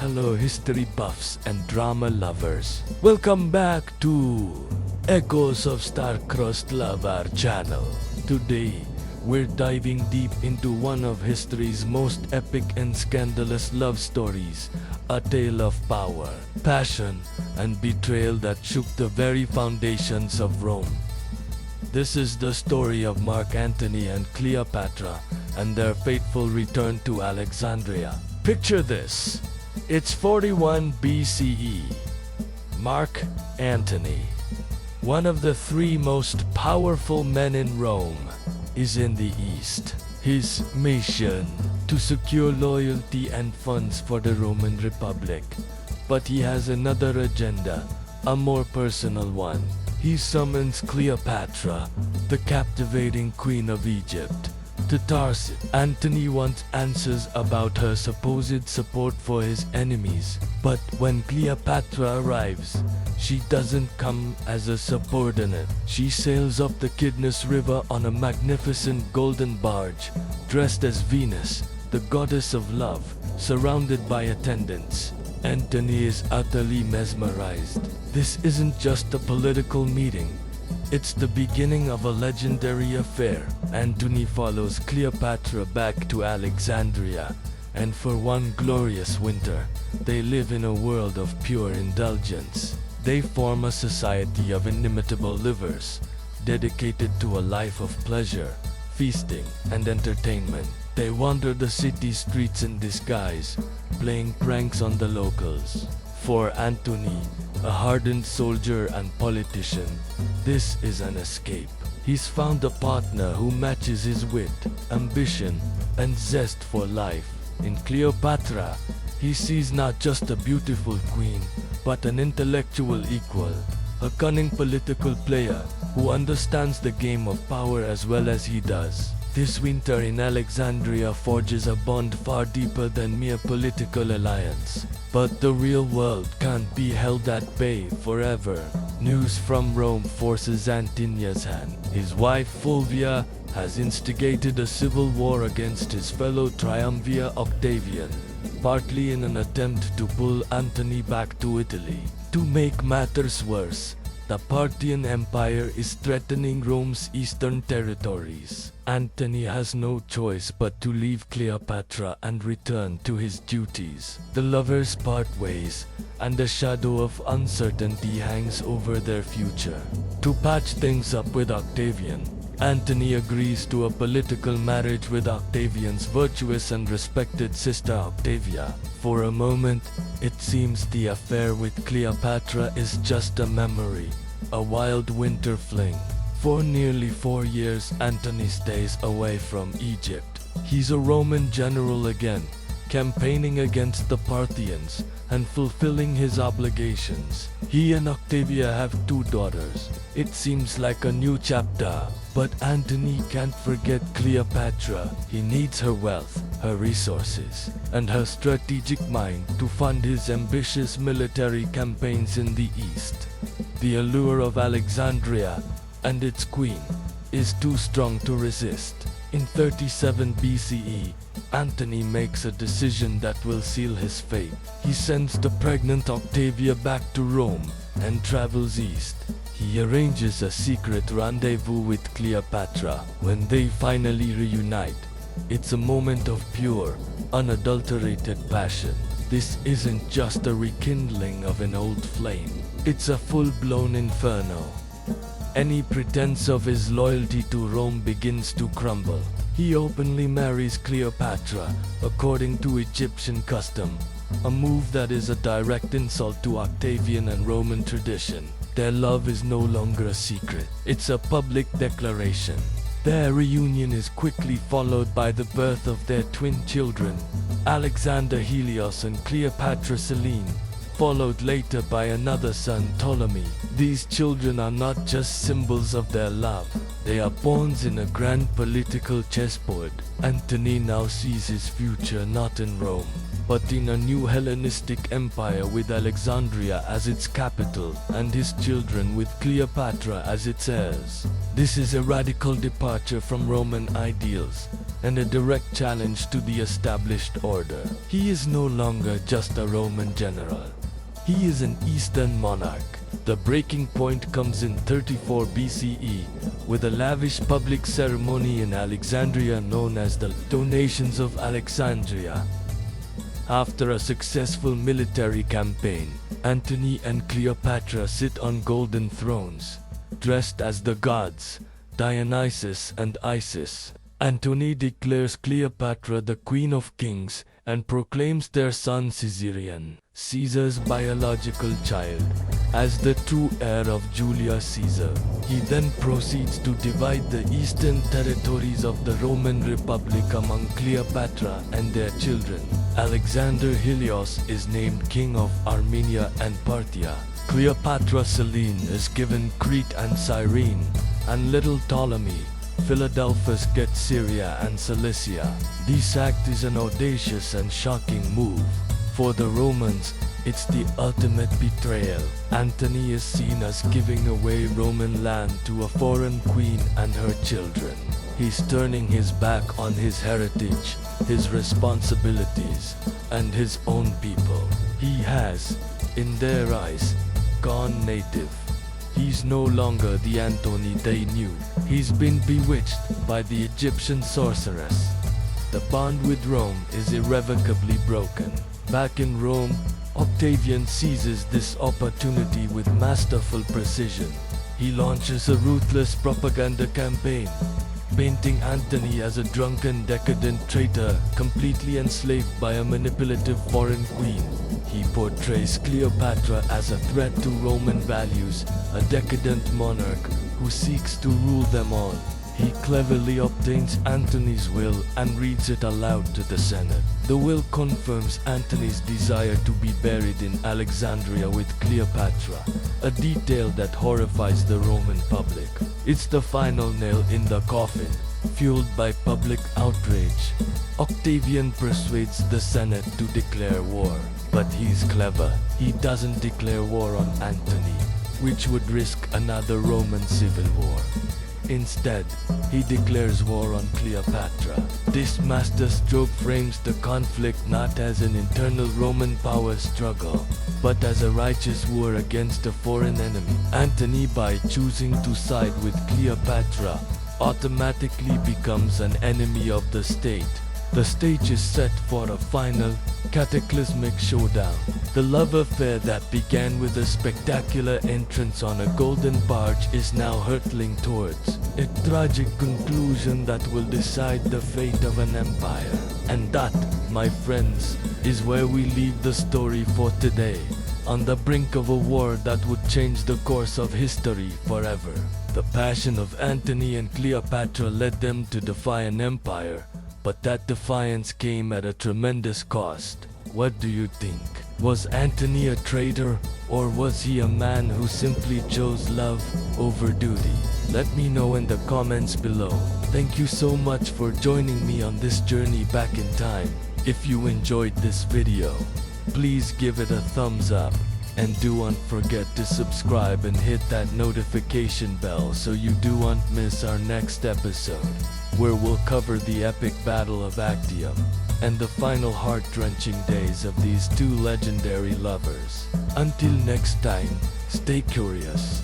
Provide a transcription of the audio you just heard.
Hello history buffs and drama lovers. Welcome back to Echoes of Star-Crossed Love, our channel. Today, we're diving deep into one of history's most epic and scandalous love stories, a tale of power, passion, and betrayal that shook the very foundations of Rome. This is the story of Mark Antony and Cleopatra and their fateful return to Alexandria. Picture this. It's 41 BCE. Mark Antony, one of the three most powerful men in Rome, is in the East. His mission to secure loyalty and funds for the Roman Republic. But he has another agenda, a more personal one. He summons Cleopatra, the captivating queen of Egypt, to Tarsus. Antony wants answers about her supposed support for his enemies. But when Cleopatra arrives, she doesn't come as a subordinate. She sails up the Kidnus River on a magnificent golden barge, dressed as Venus, the goddess of love, surrounded by attendants. Antony is utterly mesmerized. This isn't just a political meeting. It's the beginning of a legendary affair. Antony follows Cleopatra back to Alexandria, and for one glorious winter, they live in a world of pure indulgence. They form a society of inimitable livers, dedicated to a life of pleasure, feasting, and entertainment. They wander the city streets in disguise, playing pranks on the locals. For Antony, a hardened soldier and politician, this is an escape. He's found a partner who matches his wit, ambition, and zest for life. In Cleopatra, he sees not just a beautiful queen, but an intellectual equal, a cunning political player who understands the game of power as well as he does. This winter in Alexandria forges a bond far deeper than mere political alliance. But the real world can't be held at bay forever. News from Rome forces Antonius' hand. His wife Fulvia has instigated a civil war against his fellow triumvir Octavian, partly in an attempt to pull Antony back to Italy. To make matters worse, the Parthian Empire is threatening Rome's eastern territories. Antony has no choice but to leave Cleopatra and return to his duties. The lovers part ways, and a shadow of uncertainty hangs over their future. To patch things up with Octavian, Antony agrees to a political marriage with Octavian's virtuous and respected sister Octavia. For a moment, it seems the affair with Cleopatra is just a memory, a wild winter fling. For nearly 4 years, Antony stays away from Egypt. He's a Roman general again, campaigning against the Parthians and fulfilling his obligations. He and Octavia have 2 daughters. It seems like a new chapter, but Antony can't forget Cleopatra. He needs her wealth, her resources, and her strategic mind to fund his ambitious military campaigns in the East. The allure of Alexandria and its queen is too strong to resist. In 37 BCE, Antony makes a decision that will seal his fate. He sends the pregnant Octavia back to Rome and travels east. He arranges a secret rendezvous with Cleopatra. When they finally reunite, it's a moment of pure, unadulterated passion. This isn't just a rekindling of an old flame. It's a full-blown inferno. Any pretense of his loyalty to Rome begins to crumble. He openly marries Cleopatra, according to Egyptian custom, a move that is a direct insult to Octavian and Roman tradition. Their love is no longer a secret. It's a public declaration. Their reunion is quickly followed by the birth of their twin children, Alexander Helios and Cleopatra Selene, followed later by another son, Ptolemy. These children are not just symbols of their love. They are pawns in a grand political chessboard. Antony now sees his future not in Rome, but in a new Hellenistic empire with Alexandria as its capital and his children with Cleopatra as its heirs. This is a radical departure from Roman ideals, and a direct challenge to the established order. He is no longer just a Roman general. He is an Eastern monarch. The breaking point comes in 34 BCE with a lavish public ceremony in Alexandria known as the Donations of Alexandria. After a successful military campaign, Antony and Cleopatra sit on golden thrones, dressed as the gods, Dionysus and Isis. Antony declares Cleopatra the Queen of Kings and proclaims their son Caesarion, Caesar's biological child, as the true heir of Julius Caesar. He then proceeds to divide the eastern territories of the Roman Republic among Cleopatra and their children. Alexander Helios is named king of Armenia and Parthia. Cleopatra Selene is given Crete and Cyrene, and little Ptolemy, Philadelphus gets Syria and Cilicia. This act is an audacious and shocking move. For the Romans, it's the ultimate betrayal. Antony is seen as giving away Roman land to a foreign queen and her children. He's turning his back on his heritage, his responsibilities, and his own people. He has, in their eyes, gone native. He's no longer the Antony they knew. He's been bewitched by the Egyptian sorceress. The bond with Rome is irrevocably broken. Back in Rome, Octavian seizes this opportunity with masterful precision. He launches a ruthless propaganda campaign, painting Antony as a drunken, decadent traitor, completely enslaved by a manipulative foreign queen. He portrays Cleopatra as a threat to Roman values, a decadent monarch who seeks to rule them all. He cleverly obtains Antony's will and reads it aloud to the Senate. The will confirms Antony's desire to be buried in Alexandria with Cleopatra, a detail that horrifies the Roman public. It's the final nail in the coffin. Fueled by public outrage, Octavian persuades the Senate to declare war. But he's clever. He doesn't declare war on Antony, which would risk another Roman civil war. Instead, he declares war on Cleopatra. This masterstroke frames the conflict not as an internal Roman power struggle, but as a righteous war against a foreign enemy. Antony, by choosing to side with Cleopatra, automatically becomes an enemy of the state. The stage is set for a final, cataclysmic showdown. The love affair that began with a spectacular entrance on a golden barge is now hurtling towards a tragic conclusion that will decide the fate of an empire. And that, my friends, is where we leave the story for today, on the brink of a war that would change the course of history forever. The passion of Antony and Cleopatra led them to defy an empire, but that defiance came at a tremendous cost. What do you think? Was Antony a traitor, or was he a man who simply chose love over duty? Let me know in the comments below. Thank you so much for joining me on this journey back in time. If you enjoyed this video, please give it a thumbs up. And don't forget to subscribe and hit that notification bell so you don't miss our next episode, where we'll cover the epic Battle of Actium and the final heart-wrenching days of these two legendary lovers. Until next time, stay curious.